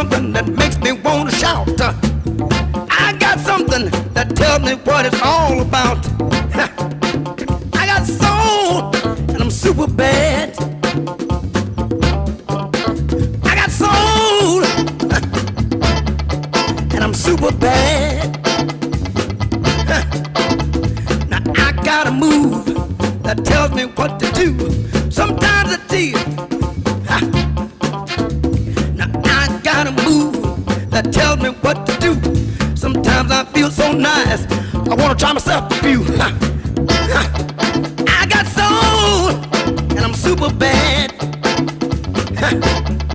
something that makes me want to shout. I got something that tells me what it's all about. I got soul and I'm super bad. I got soul and I'm super bad. Now I got a move that tells me what to do. Sometimes it's tears. Now I got a move that tells me what to do. Sometimes I feel so nice, I wanna try myself a few. I got soul and I'm super bad.